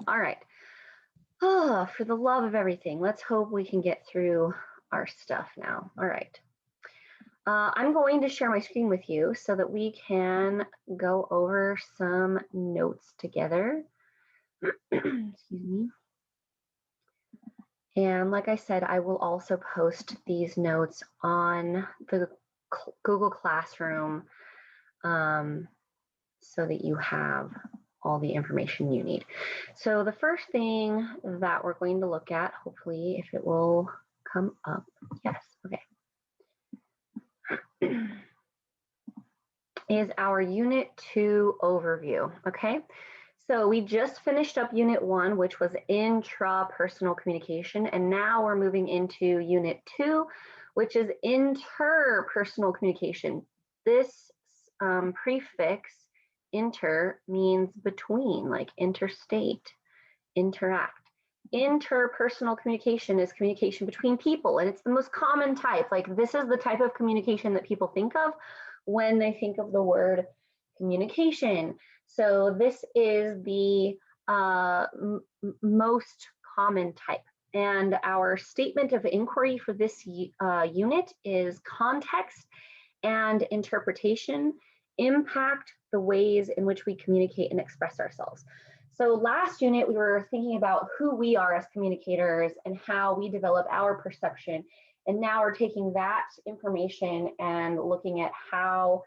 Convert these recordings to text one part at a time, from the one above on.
All right. Oh, for the love of everything, let's hope we can get through our stuff now. All right. I'm going to share my screen with you so that we can go over some notes together. Excuse me. And like I said, I will also post these notes on the Google Classroom so that you have all the information you need. So the first thing that we're going to look at, hopefully if it will come up, yes, okay, is our Unit 2 overview, okay? So we just finished up Unit 1, which was intrapersonal communication, and now we're moving into Unit 2, which is interpersonal communication. This prefix, inter, means between, like interstate, interact. Interpersonal communication is communication between people, and it's the most common type. Like, this is the type of communication that people think of when they think of the word communication. So this is the most common type. And our statement of inquiry for this unit is context and interpretation impact the ways in which we communicate and express ourselves. So last unit, we were thinking about who we are as communicators and how we develop our perception. And now we're taking that information and looking at how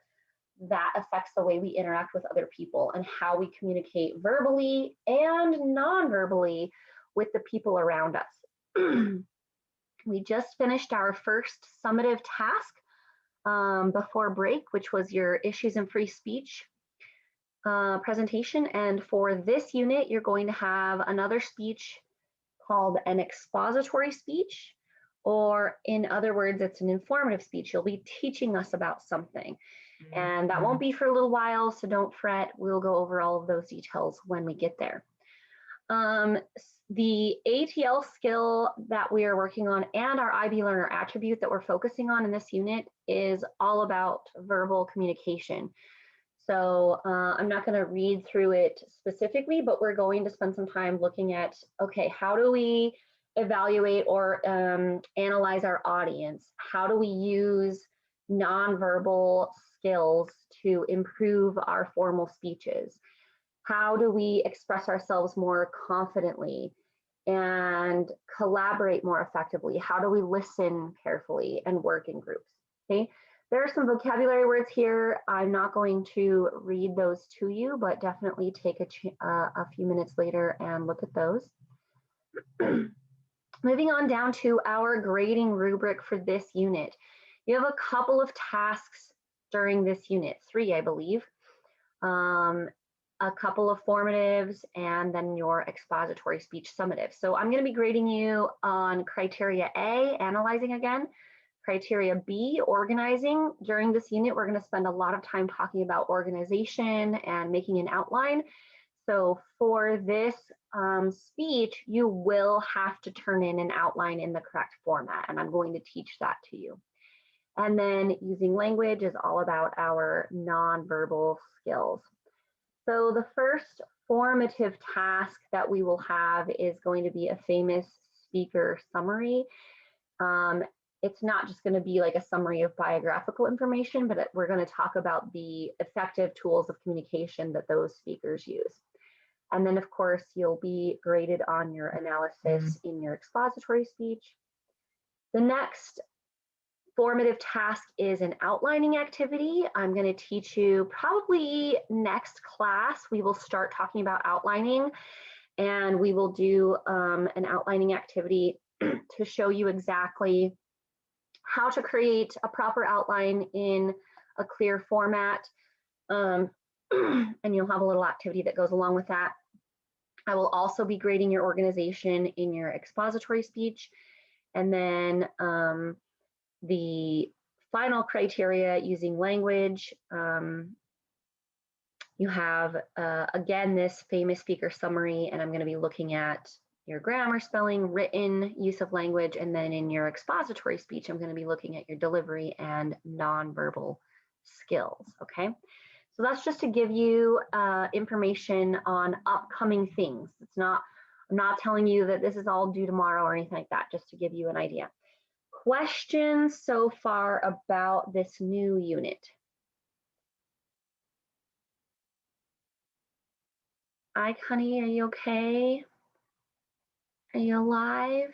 that affects the way we interact with other people and how we communicate verbally and non-verbally with the people around us. We just finished our first summative task before break, which was your issues in free speech presentation. And for this unit, you're going to have another speech called an expository speech, or in other words, it's an informative speech. You'll be teaching us about something. And that won't be for a little while, so don't fret. We'll go over all of those details when we get there. The ATL skill that we are working on and our IB Learner attribute that we're focusing on in this unit is all about verbal communication. So I'm not going to read through it specifically, but we're going to spend some time looking at, okay, how do we evaluate or analyze our audience? How do we use nonverbal skills to improve our formal speeches? How do we express ourselves more confidently and collaborate more effectively? How do we listen carefully and work in groups? Okay, there are some vocabulary words here. I'm not going to read those to you, but definitely take a few minutes later and look at those. Moving on down to our grading rubric for this unit. You have a couple of tasks during this unit, 3, I believe. A couple of formatives, and then your expository speech summative. So I'm going to be grading you on criteria A, analyzing again, criteria B, organizing. During this unit, we're going to spend a lot of time talking about organization and making an outline. So for this speech, you will have to turn in an outline in the correct format, and I'm going to teach that to you. And then using language is all about our nonverbal skills. So the first formative task that we will have is going to be a famous speaker summary. It's not just going to be like a summary of biographical information, but we're going to talk about the effective tools of communication that those speakers use. And then, of course, you'll be graded on your analysis in your expository speech. The next formative task is an outlining activity. I'm going to teach you probably next class. We will start talking about outlining, and we will do an outlining activity to show you exactly how to create a proper outline in a clear format. And you'll have a little activity that goes along with that. I will also be grading your organization in your expository speech. And then the final criteria using language, you have, again, this famous speaker summary, and I'm going to be looking at your grammar, spelling, written use of language, and then in your expository speech, I'm going to be looking at your delivery and nonverbal skills, okay? So that's just to give you information on upcoming things. I'm not telling you that this is all due tomorrow or anything like that, just to give you an idea. Questions so far about this new unit? Ike, honey, are you okay? Are you alive?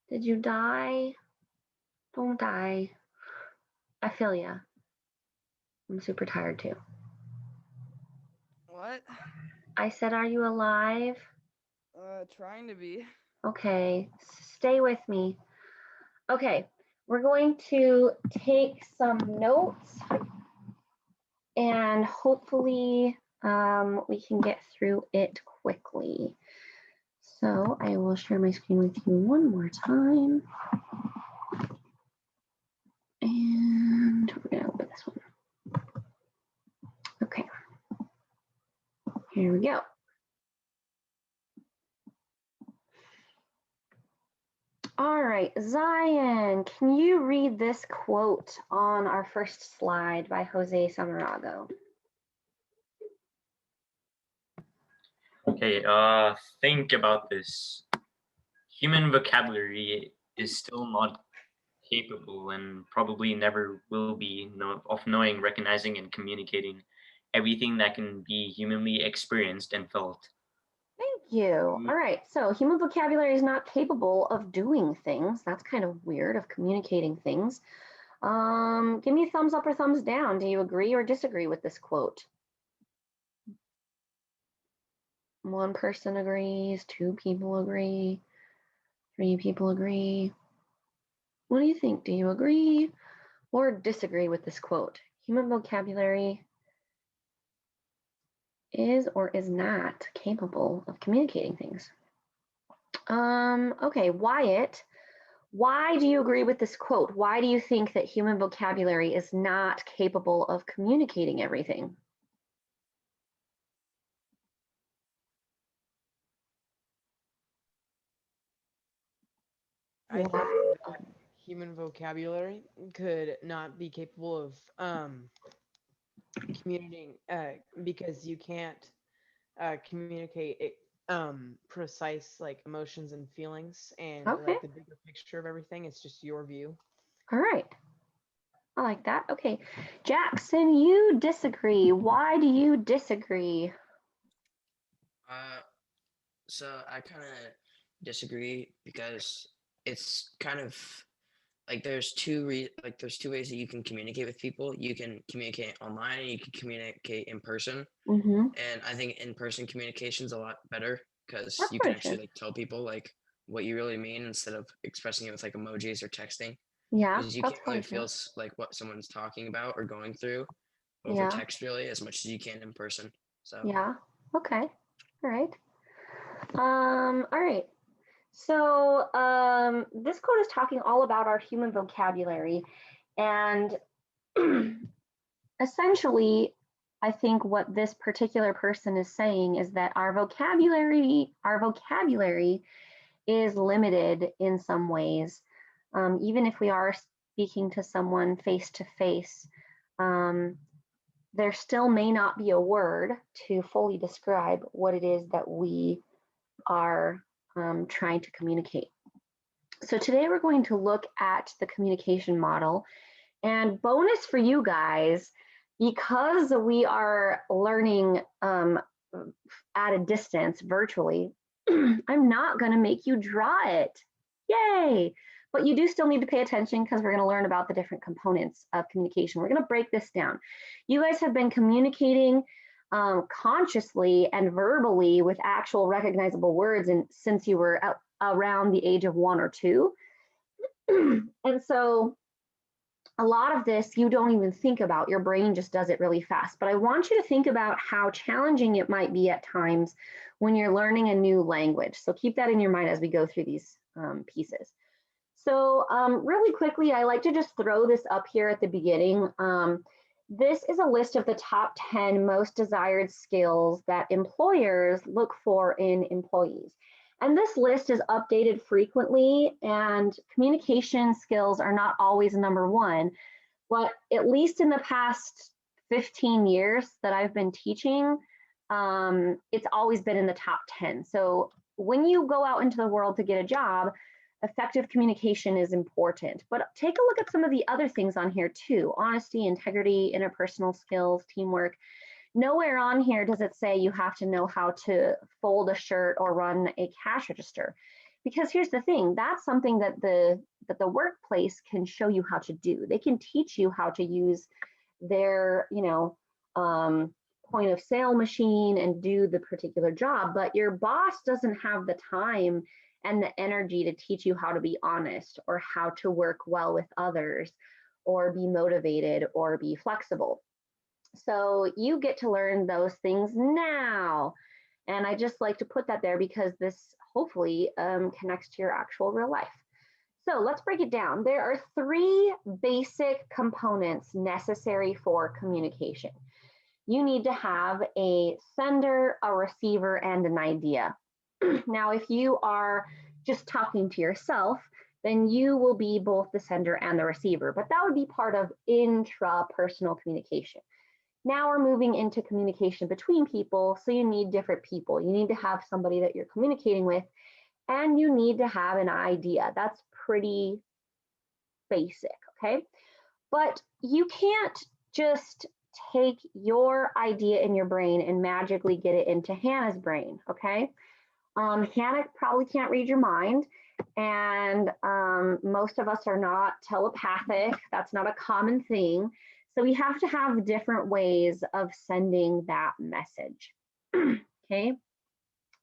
Did you die? Don't die. I feel ya. I'm super tired too. What? I said, are you alive? Trying to be. Okay, stay with me. Okay, we're going to take some notes and hopefully we can get through it quickly. So I will share my screen with you one more time. And we're gonna open this one. Okay, here we go. All right, Zion, can you read this quote on our first slide by Jose Samarago? Okay, think about this. Human vocabulary is still not capable and probably never will be of knowing, recognizing, and communicating everything that can be humanly experienced and felt. Thank you. All right, so human vocabulary is not capable of doing things. That's kind of weird, of communicating things. Give me a thumbs up or thumbs down. Do you agree or disagree with this quote? One person agrees, two people agree, three people agree. What do you think? Do you agree or disagree with this quote? Human vocabulary is or is not capable of communicating things. Okay, Wyatt, why do you agree with this quote? Why do you think that human vocabulary is not capable of communicating everything? I think that human vocabulary could not be capable of communicating because you can't communicate precise like emotions and feelings and Okay. like the bigger picture of everything. It's just your view. All right. I like that. Okay. Jackson, you disagree. Why do you disagree? So I kind of disagree because it's kind of like there's two ways that you can communicate with people. You can communicate online and you can communicate in person. Mm-hmm. And I think in-person communication is a lot better because That's you can very actually true. like tell people like what you really mean instead of expressing it with like emojis or texting. Yeah, Because you that's can't really very true. feel like what someone's talking about or going through over Yeah. text really as much as you can in person. So Yeah. Okay. All right. All right. So this quote is talking all about our human vocabulary, and essentially, I think what this particular person is saying is that our vocabulary is limited in some ways. Even if we are speaking to someone face to face, there still may not be a word to fully describe what it is that we are trying to communicate. So today we're going to look at the communication model. And bonus for you guys, because we are learning at a distance virtually, I'm not going to make you draw it. Yay! But you do still need to pay attention because we're going to learn about the different components of communication. We're going to break this down. You guys have been communicating consciously and verbally with actual recognizable words since you were around the age of 1 or 2. And so a lot of this you don't even think about. Your brain just does it really fast. But I want you to think about how challenging it might be at times when you're learning a new language. So keep that in your mind as we go through these pieces. So really quickly, I like to just throw this up here at the beginning. This is a list of the top 10 most desired skills that employers look for in employees. And this list is updated frequently, and communication skills are not always number one, but at least in the past 15 years that I've been teaching, it's always been in the top 10. So when you go out into the world to get a job, effective communication is important. But take a look at some of the other things on here too: honesty, integrity, interpersonal skills, teamwork. Nowhere on here does it say you have to know how to fold a shirt or run a cash register. Because here's the thing, that's something that the workplace can show you how to do. They can teach you how to use their, point of sale machine and do the particular job, but your boss doesn't have the time and the energy to teach you how to be honest or how to work well with others or be motivated or be flexible. So you get to learn those things now. And I just like to put that there because this hopefully connects to your actual real life. So let's break it down. There are 3 basic components necessary for communication. You need to have a sender, a receiver, and an idea. Now, if you are just talking to yourself, then you will be both the sender and the receiver, but that would be part of intrapersonal communication. Now we're moving into communication between people, so you need different people. You need to have somebody that you're communicating with, and you need to have an idea. That's pretty basic, okay? But you can't just take your idea in your brain and magically get it into Hannah's brain, okay? Hannah probably can't read your mind, and most of us are not telepathic. That's not a common thing. So we have to have different ways of sending that message, okay?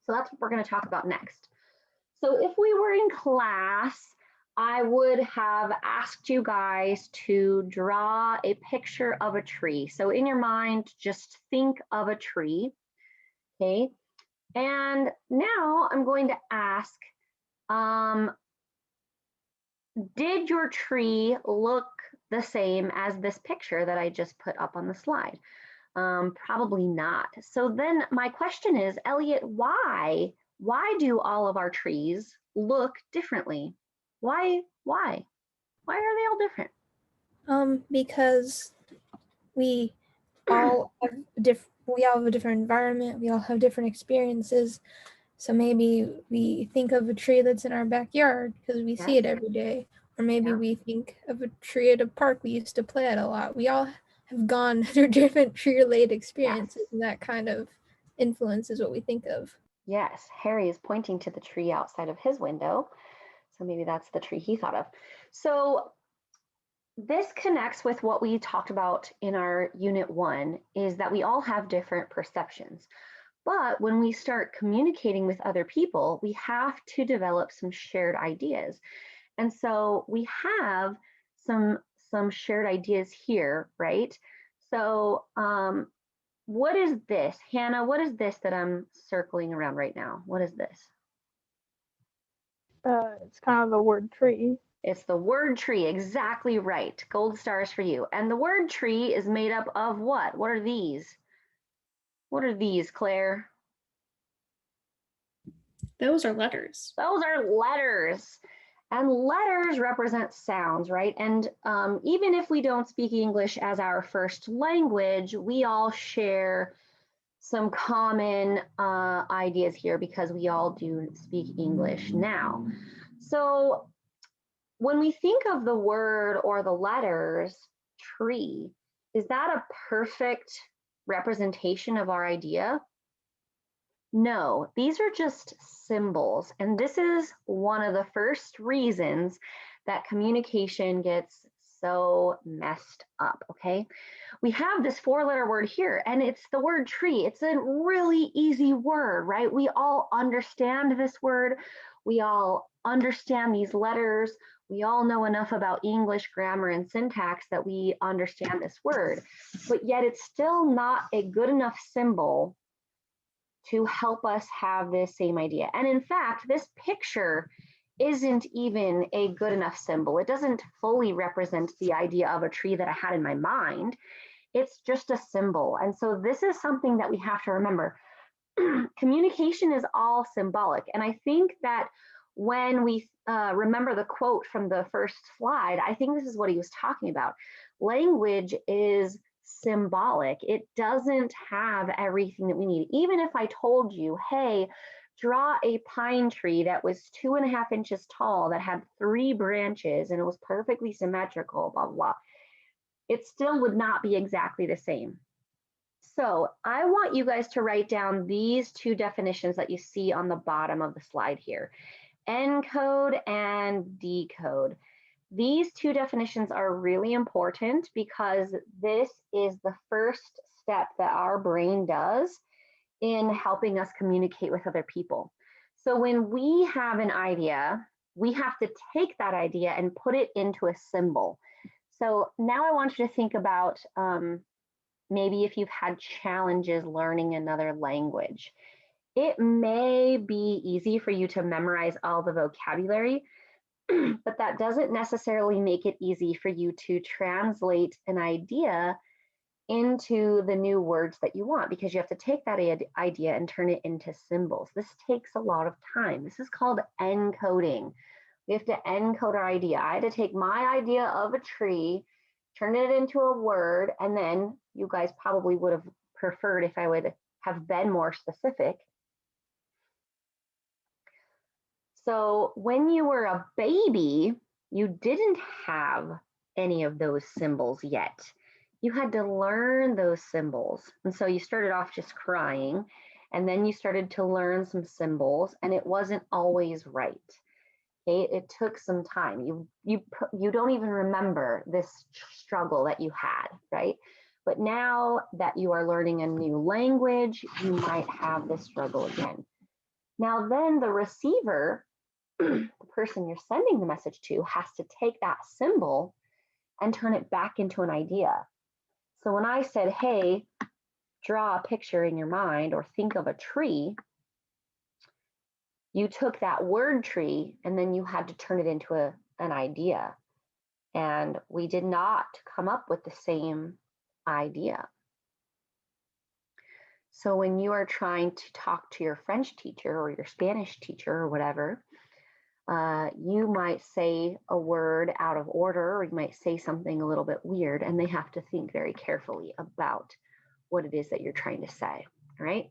So that's what we're going to talk about next. So if we were in class, I would have asked you guys to draw a picture of a tree. So in your mind, just think of a tree, okay? And now I'm going to ask, did your tree look the same as this picture that I just put up on the slide? Probably not. So then my question is, Elliot, why do all of our trees look differently? Why are they all different? Because we all have a different environment. We all have different experiences. So maybe we think of a tree that's in our backyard because we see it every day. Or maybe we think of a tree at a park we used to play at a lot. We all have gone through different tree-related experiences, and that kind of influences what we think of. Yes, Harry is pointing to the tree outside of his window. So maybe that's the tree he thought of. So this connects with what we talked about in our unit 1, is that we all have different perceptions. But when we start communicating with other people, we have to develop some shared ideas. And so we have some shared ideas here, right? So what is this? Hannah, what is this that I'm circling around right now? What is this? It's kind of the word tree. It's the word tree, exactly right. Gold stars for you. And the word tree is made up of what? What are these? What are these, Claire? Those are letters. Those are letters. And letters represent sounds, right? And even if we don't speak English as our first language, we all share some common ideas here because we all do speak English now. So when we think of the word or the letters tree, is that a perfect representation of our idea? No, these are just symbols. And this is one of the first reasons that communication gets so messed up, okay? We have this 4-letter word here, and it's the word tree. It's a really easy word, right? We all understand this word. We all understand these letters. We all know enough about English grammar and syntax that we understand this word, but yet it's still not a good enough symbol to help us have this same idea. And in fact, this picture isn't even a good enough symbol. It doesn't fully represent the idea of a tree that I had in my mind. It's just a symbol. And so this is something that we have to remember. Communication is all symbolic. And I think that when we remember the quote from the first slide, I think this is what he was talking about. Language is symbolic. It doesn't have everything that we need. Even if I told you, hey, draw a pine tree that was 2.5 inches tall, that had 3 branches, and it was perfectly symmetrical, blah, blah, blah, it still would not be exactly the same. So I want you guys to write down these 2 definitions that you see on the bottom of the slide here, encode and decode. These 2 definitions are really important because this is the first step that our brain does in helping us communicate with other people. So when we have an idea, we have to take that idea and put it into a symbol. So now I want you to think about maybe if you've had challenges learning another language. It may be easy for you to memorize all the vocabulary, but that doesn't necessarily make it easy for you to translate an idea into the new words that you want, because you have to take that idea and turn it into symbols. This takes a lot of time. This is called encoding. We have to encode our idea. I had to take my idea of a tree, turn it into a word, and then you guys probably would have preferred if I would have been more specific. So when you were a baby, you didn't have any of those symbols yet. You had to learn those symbols. And so you started off just crying, and then you started to learn some symbols, and it wasn't always right. Okay, it took some time. You don't even remember this struggle that you had, right? But now that you are learning a new language, you might have this struggle again. Now then the receiver, the person you're sending the message to, has to take that symbol and turn it back into an idea. So when I said, hey, draw a picture in your mind or think of a tree, you took that word tree and then you had to turn it into an idea. And we did not come up with the same idea. So when you are trying to talk to your French teacher or your Spanish teacher or whatever, you might say a word out of order, or you might say something a little bit weird, and they have to think very carefully about what it is that you're trying to say, right?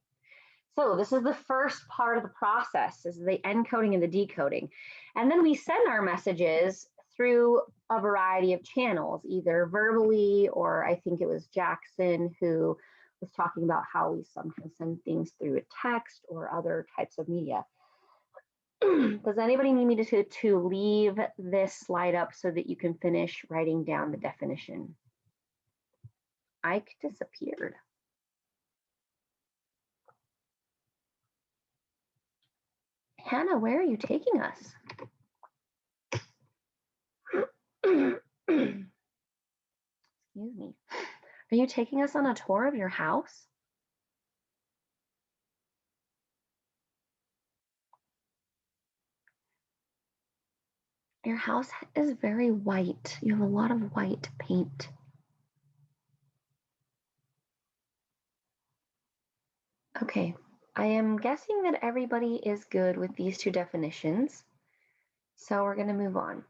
So this is the first part of the process, is the encoding and the decoding. And then we send our messages through a variety of channels, either verbally, or I think it was Jackson who was talking about how we sometimes send things through a text or other types of media. Does anybody need me to leave this slide up so that you can finish writing down the definition? Ike disappeared. Hannah, where are you taking us? Excuse me. Are you taking us on a tour of your house? Your house is very white. You have a lot of white paint. Okay, I am guessing that everybody is good with these 2 definitions. So we're going to move on.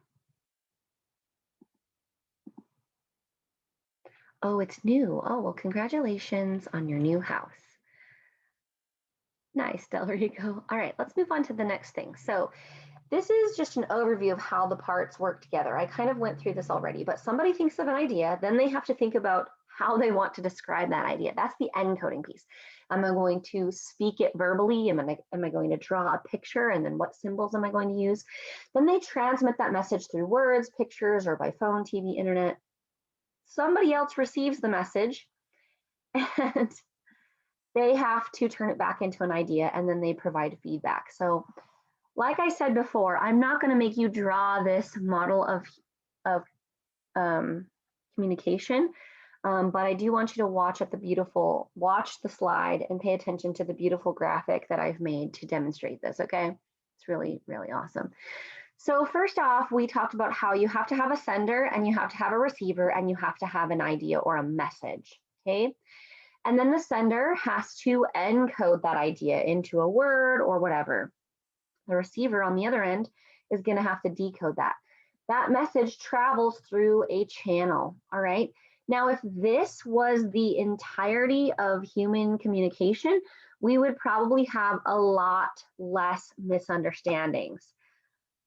Oh, it's new. Oh, well, congratulations on your new house. Nice, Del Rico. All right, let's move on to the next thing. So this is just an overview of how the parts work together. I kind of went through this already, but somebody thinks of an idea, then they have to think about how they want to describe that idea. That's the encoding piece. Am I going to speak it verbally? Am I going to draw a picture? And then what symbols am I going to use? Then they transmit that message through words, pictures, or by phone, TV, internet. Somebody else receives the message and they have to turn it back into an idea, and then they provide feedback. So like I said before, I'm not going to make you draw this model of communication, but I do want you to watch the slide and pay attention to the beautiful graphic that I've made to demonstrate this, okay? It's really, really awesome. So first off, we talked about how you have to have a sender and you have to have a receiver and you have to have an idea or a message, okay? And then the sender has to encode that idea into a word or whatever. The receiver on the other end is going to have to decode that. That message travels through a channel, all right? Now, if this was the entirety of human communication, we would probably have a lot less misunderstandings.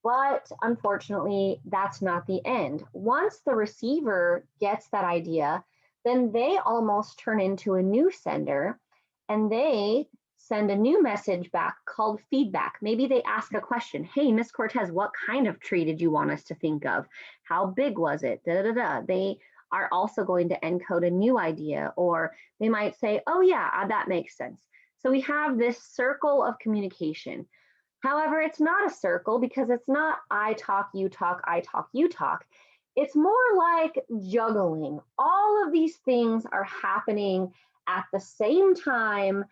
But unfortunately, that's not the end. Once the receiver gets that idea, then they almost turn into a new sender and they send a new message back called feedback. Maybe they ask a question. Hey, Miss Cortez, what kind of tree did you want us to think of? How big was it? Da, da, da. They are also going to encode a new idea, or they might say, oh yeah, that makes sense. So we have this circle of communication. However, it's not a circle because it's not I talk, you talk, I talk, you talk. It's more like juggling. All of these things are happening at the same time,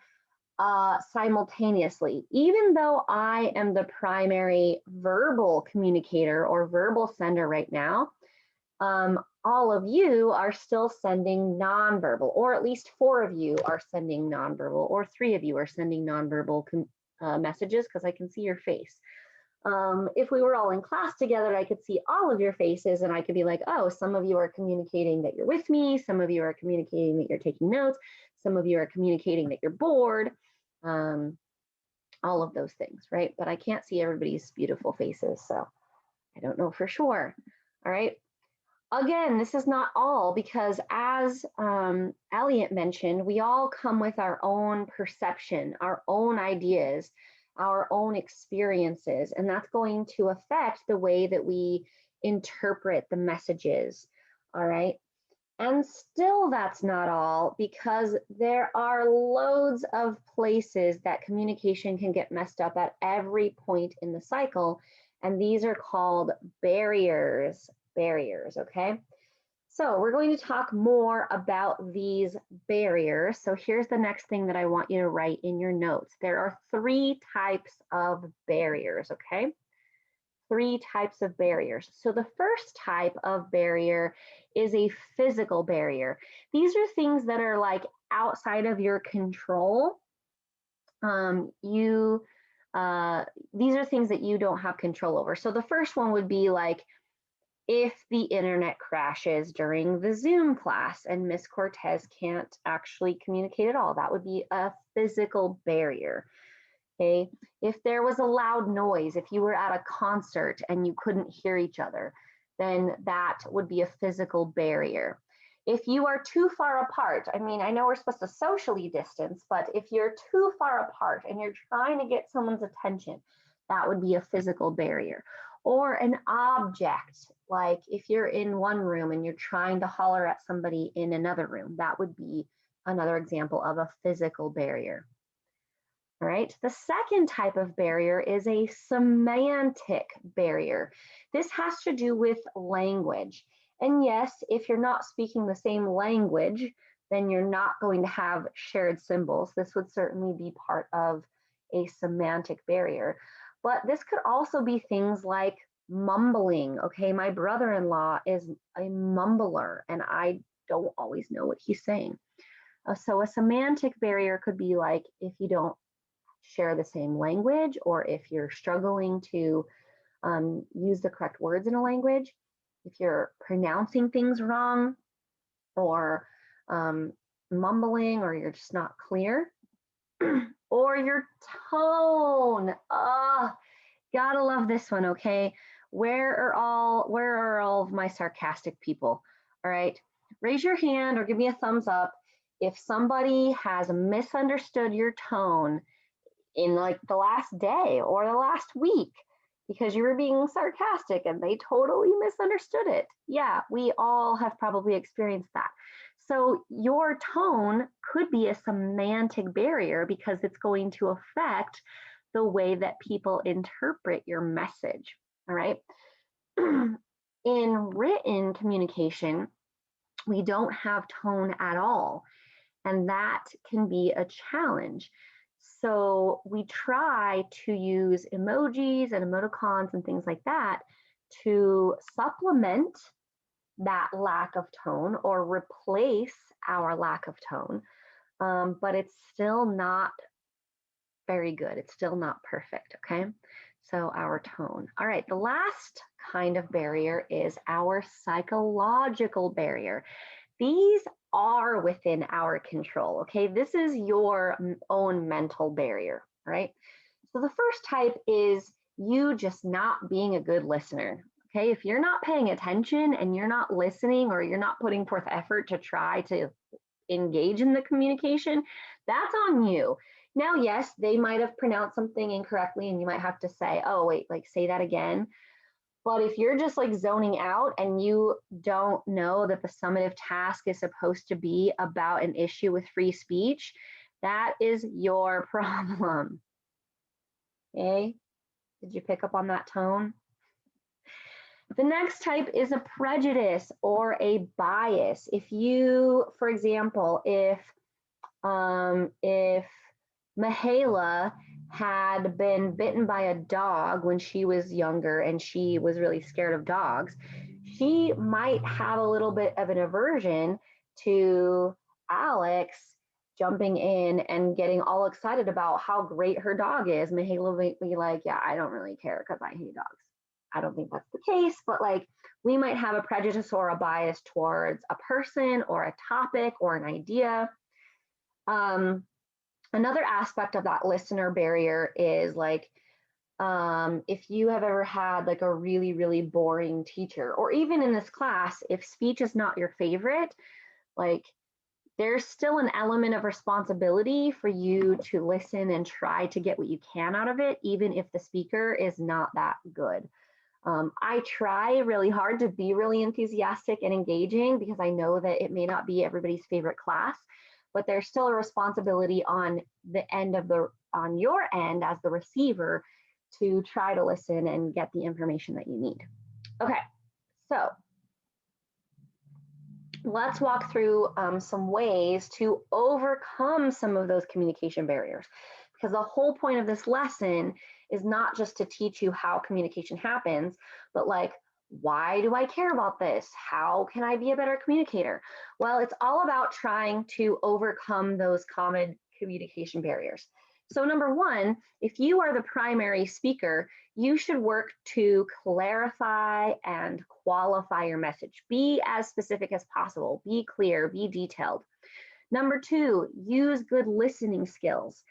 simultaneously. Even though I am the primary verbal communicator or verbal sender right now, all of you are still sending nonverbal, or at least 4 of you are sending nonverbal, or 3 of you are sending nonverbal messages because I can see your face. If we were all in class together, I could see all of your faces and I could be like, oh, some of you are communicating that you're with me. Some of you are communicating that you're taking notes. Some of you are communicating that you're bored. All of those things, right? But I can't see everybody's beautiful faces, so I don't know for sure. All right. Again, this is not all because as Elliot mentioned, we all come with our own perception, our own ideas, our own experiences, and that's going to affect the way that we interpret the messages, all right? And still that's not all because there are loads of places that communication can get messed up at every point in the cycle, and these are called barriers, okay? So we're going to talk more about these barriers. So here's the next thing that I want you to write in your notes. There are 3 types of barriers, okay? 3 types of barriers. So the first type of barrier is a physical barrier. These are things that are like outside of your control. These are things that you don't have control over. So the first one would be like, if the internet crashes during the Zoom class and Miss Cortez can't actually communicate at all, that would be a physical barrier. Okay, if there was a loud noise, if you were at a concert and you couldn't hear each other, then that would be a physical barrier. If you are too far apart, I mean, I know we're supposed to socially distance, but if you're too far apart and you're trying to get someone's attention, that would be a physical barrier. Or an object, like if you're in one room and you're trying to holler at somebody in another room, that would be another example of a physical barrier. All right, the second type of barrier is a semantic barrier. This has to do with language. And yes, if you're not speaking the same language, then you're not going to have shared symbols. This would certainly be part of a semantic barrier. But this could also be things like mumbling. Okay, my brother-in-law is a mumbler and I don't always know what he's saying. So a semantic barrier could be like if you don't share the same language, or if you're struggling to use the correct words in a language, if you're pronouncing things wrong, or mumbling, or you're just not clear, or your tone. Gotta love this one, okay? Where are all of my sarcastic people? All right, raise your hand or give me a thumbs up if somebody has misunderstood your tone in like the last day or the last week because you were being sarcastic and they totally misunderstood it. Yeah, we all have probably experienced that. So your tone could be a semantic barrier because it's going to affect the way that people interpret your message, all right? In written communication, we don't have tone at all, and that can be a challenge. So we try to use emojis and emoticons and things like that to supplement that lack of tone or replace our lack of tone, but it's still not very good. It's still not perfect, okay? So our tone. All right, the last kind of barrier is our psychological barrier. these are within our control, okay? This is your own mental barrier, right? So the first type is you just not being a good listener, okay? If you're not paying attention and you're not listening or you're not putting forth effort to try to engage in the communication, that's on you. Now, yes, they might have pronounced something incorrectly and you might have to say, oh, wait, like say that again. But if you're just like zoning out and you don't know that the summative task is supposed to be about an issue with free speech, that is your problem. Okay? Did you pick up on that tone? The next type is a prejudice or a bias. If you, for example, if Mihaela had been bitten by a dog when she was younger and she was really scared of dogs, she might have a little bit of an aversion to Alex jumping in and getting all excited about how great her dog is. Mihaela might be like, yeah, I don't really care because I hate dogs. I don't think that's the case, but like we might have a prejudice or a bias towards a person or a topic or an idea. Another aspect of that listener barrier is like, if you have ever had like a really, really boring teacher, or even in this class, if speech is not your favorite, like there's still an element of responsibility for you to listen and try to get what you can out of it, even if the speaker is not that good. I try really hard to be really enthusiastic and engaging because I know that it may not be everybody's favorite class, but there's still a responsibility on your end as the receiver to try to listen and get the information that you need. Okay, so let's walk through some ways to overcome some of those communication barriers, because the whole point of this lesson is not just to teach you how communication happens, but like, why do I care about this? How can I be a better communicator? Well, it's all about trying to overcome those common communication barriers. So number one, if you are the primary speaker, you should work to clarify and qualify your message. Be as specific as possible, be clear, be detailed. Number two, use good listening skills.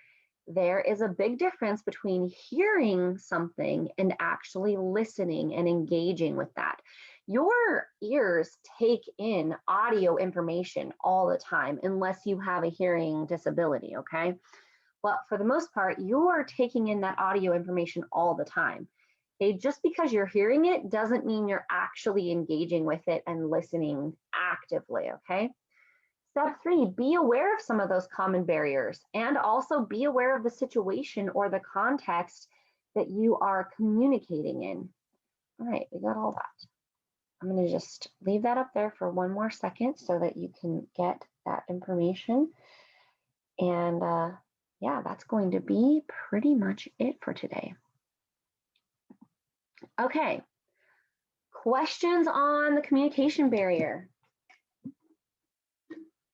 There is a big difference between hearing something and actually listening and engaging with that. Your ears take in audio information all the time, unless you have a hearing disability, okay? But for the most part, you're taking in that audio information all the time. Okay? Just because you're hearing it doesn't mean you're actually engaging with it and listening actively, okay? Step three, be aware of some of those common barriers and also be aware of the situation or the context that you are communicating in. All right, we got all that. I'm going to just leave that up there for one more second so that you can get that information. And yeah, that's going to be pretty much it for today. Okay, questions on the communication barrier?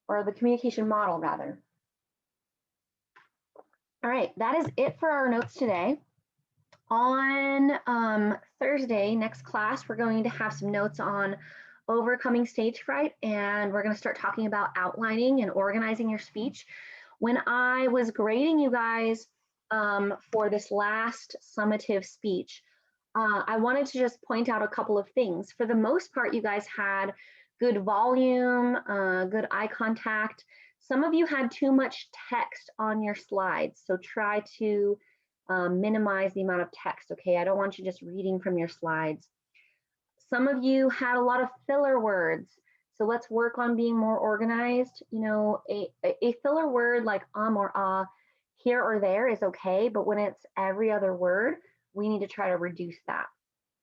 Or the communication model, rather. All right, that is it for our notes today. On Thursday, next class, we're going to have some notes on overcoming stage fright, and we're going to start talking about outlining and organizing your speech. When I was grading you guys for this last summative speech, I wanted to just point out a couple of things. For the most part, you guys had good volume, good eye contact. Some of you had too much text on your slides, so try to minimize the amount of text, okay? I don't want you just reading from your slides. Some of you had a lot of filler words, so let's work on being more organized. You know, a filler word like or here or there is okay, but when it's every other word, we need to try to reduce that.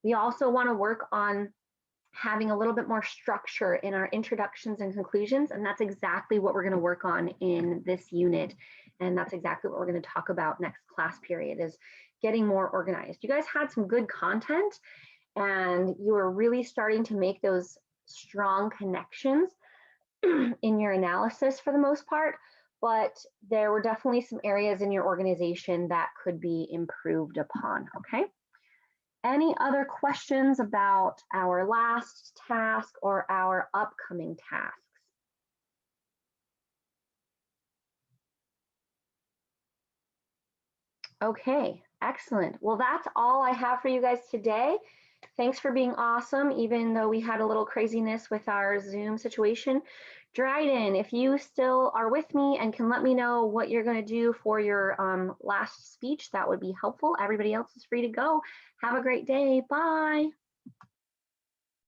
We also want to work on having a little bit more structure in our introductions and conclusions, and that's exactly what we're going to work on in this unit, and that's exactly what we're going to talk about next class period, is getting more organized. You guys had some good content, and you were really starting to make those strong connections in your analysis for the most part, but there were definitely some areas in your organization that could be improved upon, okay? Any other questions about our last task or our upcoming tasks? Okay, excellent. Well, that's all I have for you guys today. Thanks for being awesome, even though we had a little craziness with our Zoom situation. Dryden, if you still are with me and can let me know what you're going to do for your last speech, that would be helpful. Everybody else is free to go. Have a great day. Bye.